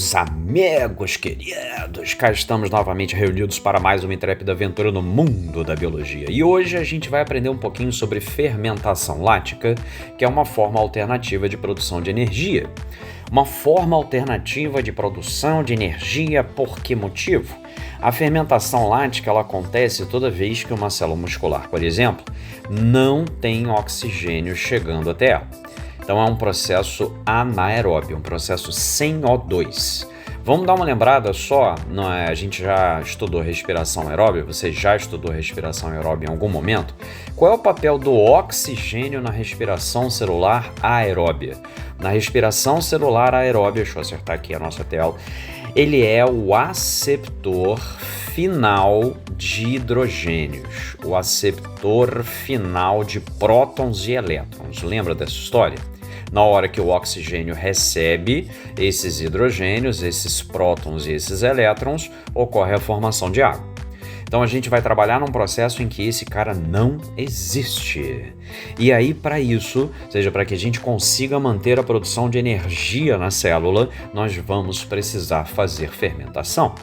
meus amigos queridos, cá estamos novamente reunidos para mais uma intrépida aventura no mundo da biologia. E hoje a gente vai aprender um pouquinho sobre fermentação lática, que é uma forma alternativa de produção de energia. Uma forma alternativa de produção de energia por que motivo? A fermentação lática ela acontece toda vez que uma célula muscular, por exemplo, não tem oxigênio chegando até ela. Então é um processo anaeróbio, um processo sem O2. Vamos dar uma lembrada só, a gente já estudou respiração aeróbia, você já estudou respiração aeróbia em algum momento? Qual é o papel do oxigênio na respiração celular aeróbia? Na respiração celular aeróbia, deixa eu acertar aqui a nossa tela, ele é o aceptor final de hidrogênios, o aceptor final de prótons e elétrons. Lembra dessa história? Na hora que o oxigênio recebe esses hidrogênios, esses prótons e esses elétrons, ocorre a formação de água. Então a gente vai trabalhar num processo em que esse cara não existe. E aí para isso, ou seja, para que a gente consiga manter a produção de energia na célula, nós vamos precisar fazer fermentação.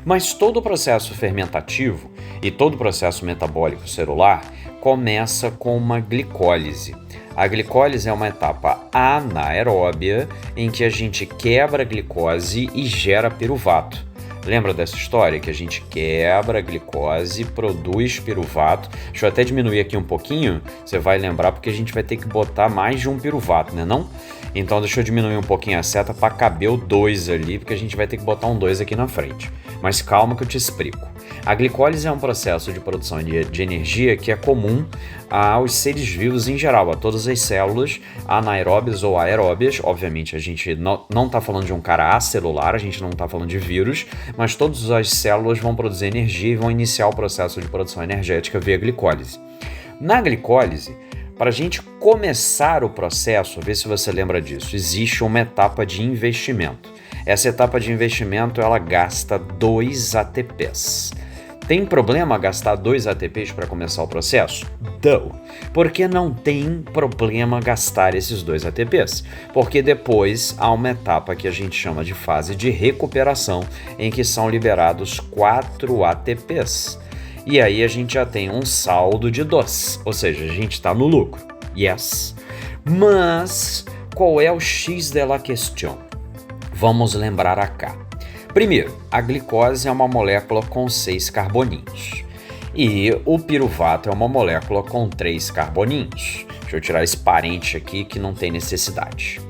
Mas todo o processo fermentativo e todo o processo metabólico celular começa com uma glicólise. A glicólise é uma etapa anaeróbia em que a gente quebra a glicose e gera piruvato. Lembra dessa história? Que a gente quebra a glicose, produz piruvato. Deixa eu até diminuir aqui um pouquinho, você vai lembrar porque a gente vai ter que botar mais de um piruvato, né não? Então deixa eu diminuir um pouquinho a seta para caber o 2 ali, porque a gente vai ter que botar um 2 aqui na frente. Mas calma que eu te explico. A glicólise é um processo de produção de energia que é comum aos seres vivos em geral, a todas as células anaeróbias ou aeróbias. Obviamente a gente não está falando de um cara acelular, a gente não está falando de vírus, mas todas as células vão produzir energia e vão iniciar o processo de produção energética via glicólise. Na glicólise, para a gente começar o processo, vê se você lembra disso, existe uma etapa de investimento. Essa etapa de investimento ela gasta 2 ATPs. Tem problema gastar 2 ATPs para começar o processo? Não. Porque não tem problema gastar esses 2 ATPs? Porque depois há uma etapa que a gente chama de fase de recuperação, em que são liberados 4 ATPs. E aí a gente já tem um saldo de 2, ou seja, a gente está no lucro. Yes. Mas qual é o X da questão? Vamos lembrar cá. Primeiro, a glicose é uma molécula com 6 carboninhos e o piruvato é uma molécula com 3 carboninhos. Deixa eu tirar esse parente aqui que não tem necessidade.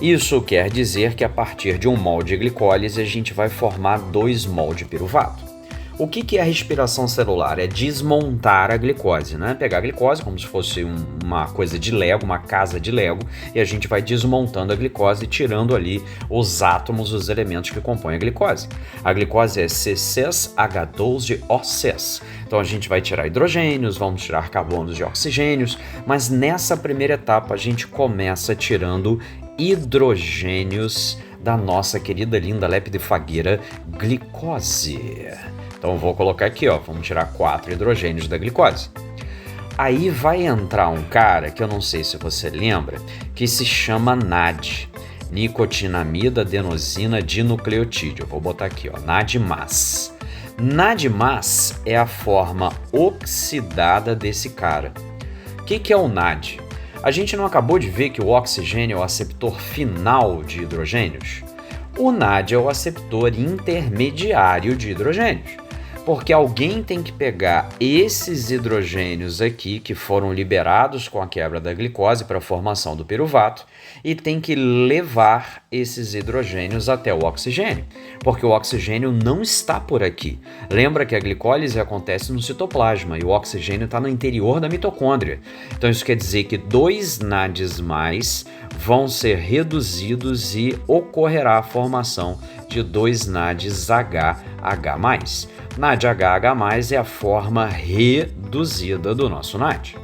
Isso quer dizer que a partir de 1 mol de glicólise a gente vai formar 2 mol de piruvato. O que é a respiração celular? É desmontar a glicose, né? Pegar a glicose como se fosse uma coisa de Lego, uma casa de Lego, e a gente vai desmontando a glicose, tirando ali os átomos, os elementos que compõem a glicose. A glicose é C6H12O6. Então a gente vai tirar hidrogênios, vamos tirar carbonos de oxigênios, mas nessa primeira etapa a gente começa tirando hidrogênios da nossa querida linda lepidfagueira glicose. Então eu vou colocar aqui, vamos tirar 4 hidrogênios da glicose. Aí vai entrar um cara que eu não sei se você lembra, que se chama NAD, nicotinamida adenosina dinucleotídeo. Eu vou botar aqui, NAD+. NAD+ é a forma oxidada desse cara. O que é o NAD? A gente não acabou de ver que o oxigênio é o aceptor final de hidrogênios? O NAD é o aceptor intermediário de hidrogênios. Porque alguém tem que pegar esses hidrogênios aqui que foram liberados com a quebra da glicose para a formação do piruvato e tem que levar esses hidrogênios até o oxigênio, porque o oxigênio não está por aqui. Lembra que a glicólise acontece no citoplasma e o oxigênio está no interior da mitocôndria. Então isso quer dizer que 2 NADs mais vão ser reduzidos e ocorrerá a formação de 2 NADs HH+. NAD HH+ é a forma reduzida do nosso NAD.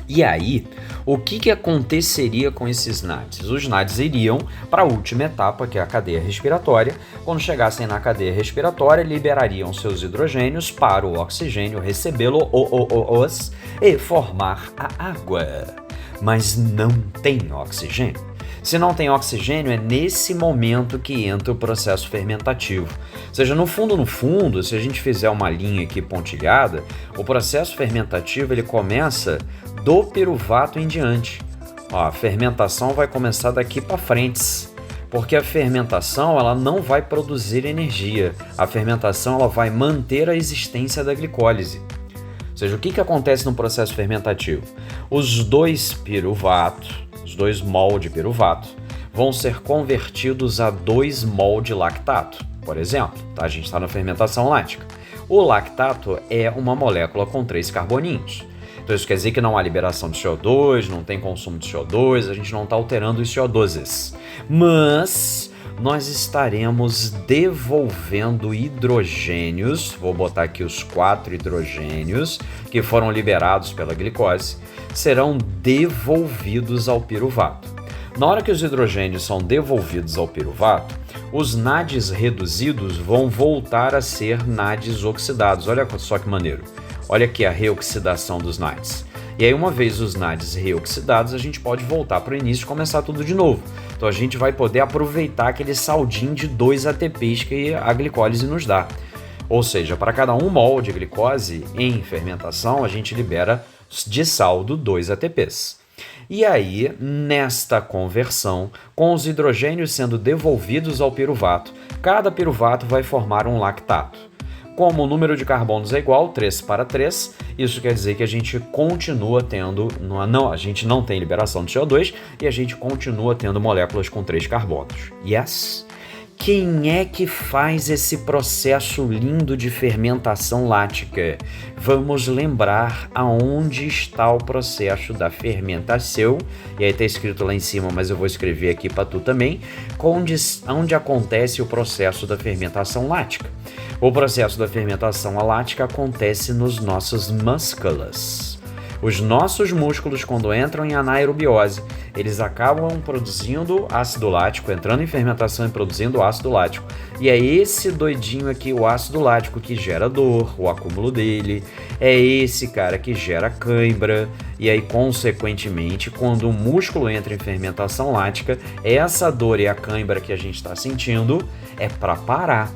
E aí, o que aconteceria com esses NADs? Os NADs iriam para a última etapa, que é a cadeia respiratória. Quando chegassem na cadeia respiratória, liberariam seus hidrogênios para o oxigênio recebê-los e formar a água. Mas não tem oxigênio. Se não tem oxigênio, é nesse momento que entra o processo fermentativo. Ou seja, no fundo, se a gente fizer uma linha aqui pontilhada, o processo fermentativo ele começa do piruvato em diante. Ó, a fermentação vai começar daqui para frente, porque a fermentação ela não vai produzir energia. A fermentação ela vai manter a existência da glicólise. Ou seja, o que acontece no processo fermentativo? Os dois mol de piruvato vão ser convertidos a 2 mol de lactato. Por exemplo, tá? A gente está na fermentação lática. O lactato é uma molécula com 3 carboninhos. Então isso quer dizer que não há liberação de CO2, não tem consumo de CO2, a gente não está alterando os CO2s. Mas nós estaremos devolvendo hidrogênios, vou botar aqui os 4 hidrogênios que foram liberados pela glicose, serão devolvidos ao piruvato. Na hora que os hidrogênios são devolvidos ao piruvato, os NADs reduzidos vão voltar a ser NADs oxidados. Olha só que maneiro. Olha aqui a reoxidação dos NADs. E aí, uma vez os NADs reoxidados, a gente pode voltar para o início e começar tudo de novo. Então a gente vai poder aproveitar aquele saldinho de 2 ATPs que a glicólise nos dá. Ou seja, para cada 1 mol de glicose em fermentação, a gente libera de saldo 2 ATPs. E aí, nesta conversão, com os hidrogênios sendo devolvidos ao piruvato, cada piruvato vai formar um lactato. Como o número de carbonos é igual, 3 para 3, isso quer dizer que a gente continua tendo, a gente não tem liberação de CO2 e a gente continua tendo moléculas com 3 carbonos. Yes? Quem é que faz esse processo lindo de fermentação lática? Vamos lembrar aonde está o processo da fermentação, e aí está escrito lá em cima, mas eu vou escrever aqui para tu também, onde acontece o processo da fermentação lática. O processo da fermentação lática acontece nos nossos músculos. Os nossos músculos, quando entram em anaerobiose, eles acabam produzindo ácido lático, entrando em fermentação e produzindo ácido lático. E é esse doidinho aqui, o ácido lático, que gera dor, o acúmulo dele. É esse cara que gera cãibra. E aí, consequentemente, quando o músculo entra em fermentação lática, essa dor e a cãibra que a gente está sentindo é para parar.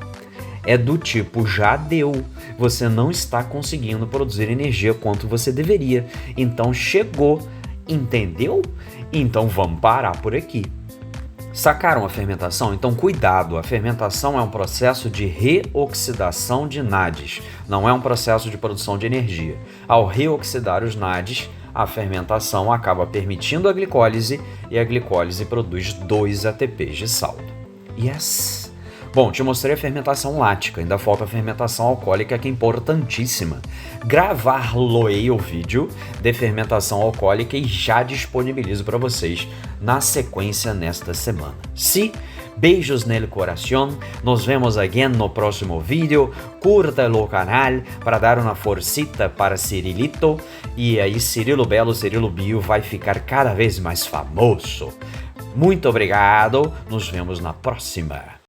É do tipo, já deu, você não está conseguindo produzir energia quanto você deveria, então chegou, entendeu? Então vamos parar por aqui. Sacaram a fermentação? Então cuidado, a fermentação é um processo de reoxidação de NADs, não é um processo de produção de energia. Ao reoxidar os NADs, a fermentação acaba permitindo a glicólise e a glicólise produz 2 ATPs de saldo. Yes! Bom, te mostrei a fermentação lática, ainda falta a fermentação alcoólica, que é importantíssima. Gravar-lo-ei o vídeo de fermentação alcoólica e já disponibilizo para vocês na sequência nesta semana. Sim, beijos nel coração, nos vemos again no próximo vídeo, curta o canal para dar uma forcita para Cirilito e aí Cirilo Belo, Cirilo Bio vai ficar cada vez mais famoso. Muito obrigado, nos vemos na próxima.